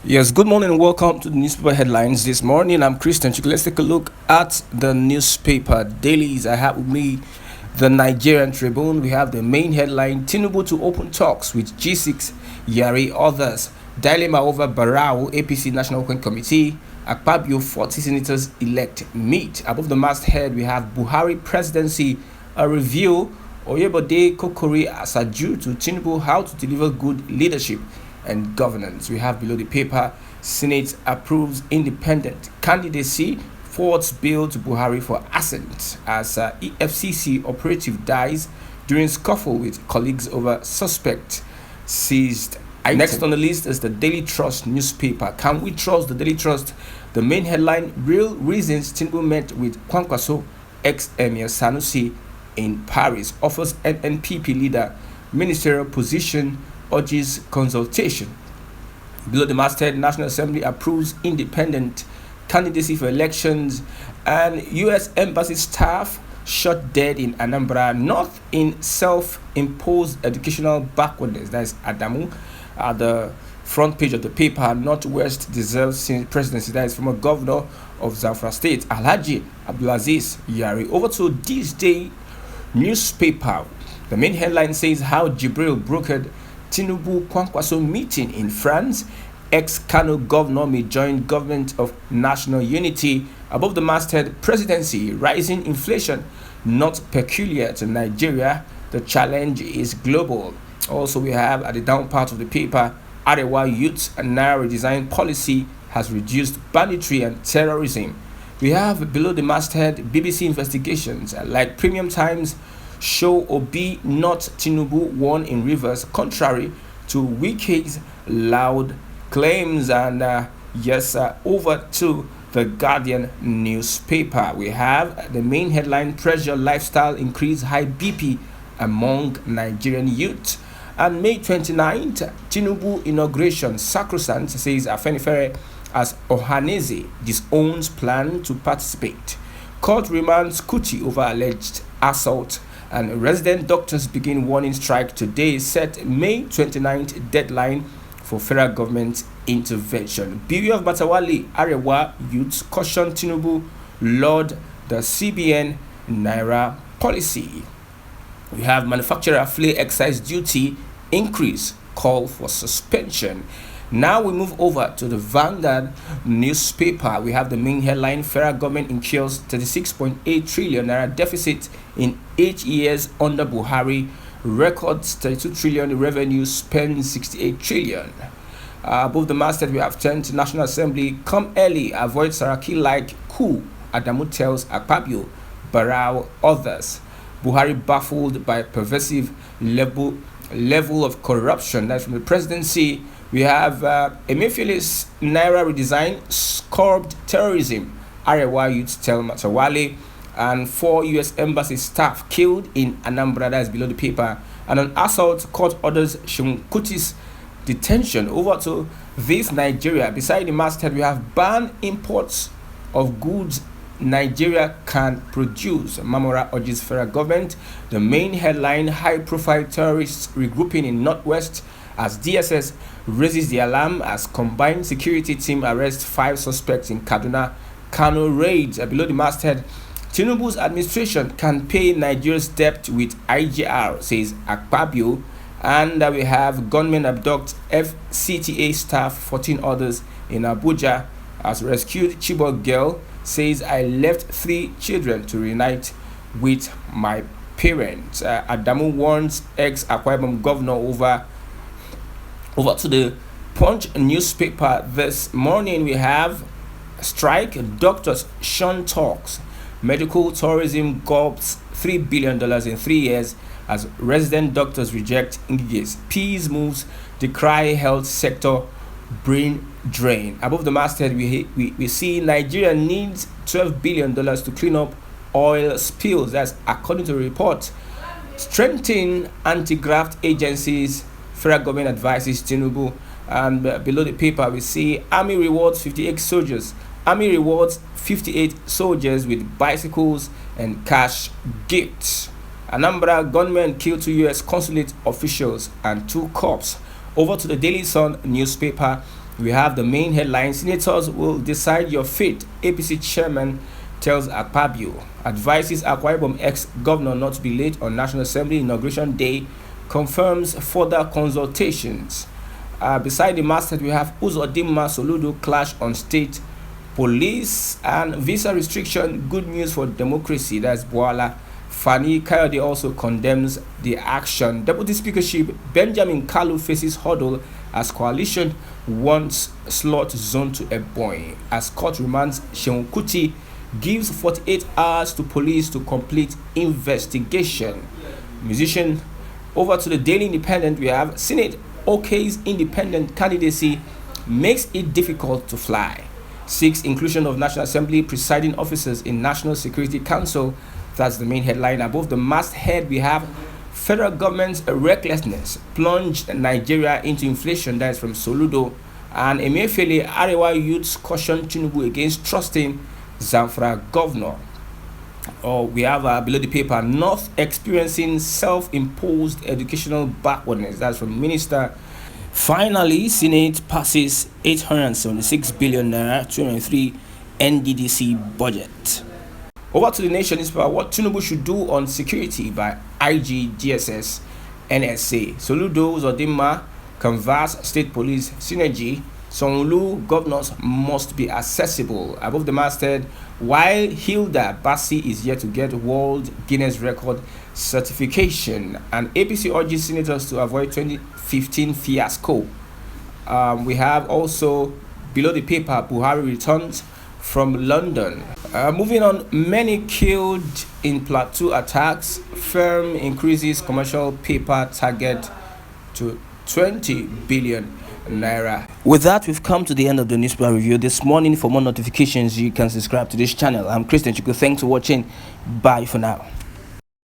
Yes, good morning and welcome to the newspaper headlines. This morning, I'm Christian. Let's take a look at the newspaper dailies. I have with me the Nigerian Tribune. We have the main headline: Tinubu to open talks with G6, Yari others. Dilemma over Barao, APC National Working Committee. Akpabio 40 senators elect meet. Above the masthead, we have Buhari presidency, a review. Oyebode Kokori as adjure to Tinubu how to deliver good leadership and governance. We have below the paper: Senate approves independent candidacy, forwards bill to Buhari for assent as EFCC operative dies during scuffle with colleagues over suspect seized item. Next on the list is the Daily Trust newspaper. Can we trust the Daily Trust? The main headline: Real reasons Tinubu met with Kwankwaso ex-Emir Sanusi in Paris, offers NNPP leader ministerial position, urges consultation. Below the masthead: National Assembly approves independent candidacy for elections, and U.S. Embassy staff shot dead in Anambra North in self-imposed educational backwardness. That is Adamu. At the front page of the paper, Northwest deserves presidency. That is former governor of Zamfara State, Alhaji Abdulaziz Yari. Over to this day newspaper. The main headline says how Jibril brokered Tinubu Kwankwaso meeting in France. Ex-Kano governor may join government of national unity. Above the masthead: presidency, rising inflation not peculiar to Nigeria, the challenge is global. Also, we have at the down part of the paper: Arewa youth and Naira redesign policy has reduced banditry and terrorism. We have below the masthead: BBC investigations like Premium Times show Obi not Tinubu won in Rivers, contrary to Wike's loud claims. And over to the Guardian newspaper. We have the main headline: pressure lifestyle increase high BP among Nigerian youth. And May 29th, Tinubu inauguration sacrosanct, says Afenifere, as Ohaneze disowns plan to participate. Court remands Kuti over alleged assault, and resident doctors begin warning strike today. Set May 29th deadline for federal government intervention. Beauty of Matawali, Arewa youths caution Tinubu Lord the CBN Naira policy. We have manufacturer flay excise duty increase, call for suspension. Now we move over to the Vanguard newspaper. We have the main headline: federal government incurs 36.8 trillion naira deficit in 8 years under Buhari, records 32 trillion revenue, spends 68 trillion. Above the masthead, we have 10th National Assembly come early, avoid Saraki like coup, Adamu tells Akpabio, Barao others. Buhari baffled by pervasive level of corruption. That's from the presidency. We have Emefiele's Naira redesign curbed terrorism, Arewa youths tell Matawale, and 4 U.S. embassy staff killed in Anambra. That is below the paper. And an assault, court orders Shimkuti's detention. Over to this Nigeria. Beside the masthead, we have ban imports of goods Nigeria can produce. Mamora urges federal government. The main headline: high-profile terrorists regrouping in Northwest as DSS raises the alarm as combined security team arrests 5 suspects in Kaduna Kano raids. Below the masthead: Tinubu's administration can pay Nigeria's debt with IGR, says Akpabio. And we have gunmen abduct FCTA staff, 14 others in Abuja as rescued Chibok girl says I left 3 children to reunite with my parents. Adamu warns ex-Akwa Ibom governor over to the Punch newspaper this morning. We have strike, doctors shun talks, medical tourism gulps $3 billion in 3 years as resident doctors reject engages. Peace moves decry health sector brain drain. Above the masthead, we see Nigeria needs $12 billion to clean up oil spills. That's according to a report. Strengthen anti-graft agencies, federal government advises Tinubu. And below the paper, we see Army rewards 58 soldiers. Army rewards 58 soldiers with bicycles and cash gifts. Anambra gunmen killed 2 U.S. consulate officials and 2 cops. Over to the Daily Sun newspaper. We have the main headline: Senators will decide your fate. APC chairman tells Akpabio. Advises Akwa Ibom ex-governor not to be late on National Assembly inauguration day. Confirms further consultations. Beside the masthead, we have Uzodinma Soludo clash on state police and visa restriction. Good news for democracy. That's Boala. Fani Kayode also condemns the action. Deputy Speakership Benjamin Kalu faces hurdle as coalition wants slot zone to Ebonyi. As court remands Sheun Kuti, gives 48 hours to police to complete investigation. Musician. Over to the Daily Independent, we have Senate OK's independent candidacy makes it difficult to fly. 6. Inclusion of National Assembly presiding officers in National Security Council. That's the main headline. Above the masthead, we have federal government's recklessness plunged Nigeria into inflation. That is from Soludo. And Emefiele Arewa youths caution Tinubu against trusting Zamfara governor. We have below the paper, North experiencing self-imposed educational backwardness. That's from Minister. Finally, Senate passes 876 billion naira 2023 NDDC budget. Over to the Nation newspaper, what Tinubu should do on security by IG, DSS, NSA. Soludo Uzodinma canvass state police synergy. Sonlu governors must be accessible. Above the masthead, while Hilda Bassi is yet to get World Guinness Record certification, and APC urges senators to avoid 2015 fiasco. We have also below the paper, Buhari returns from London. Moving on, many killed in Plateau attacks. Firm increases commercial paper target to 20 billion naira. With that, we've come to the end of the newspaper review this morning. For more notifications, you can subscribe to this channel. I'm Christian Chiku. Thanks for watching. Bye for now.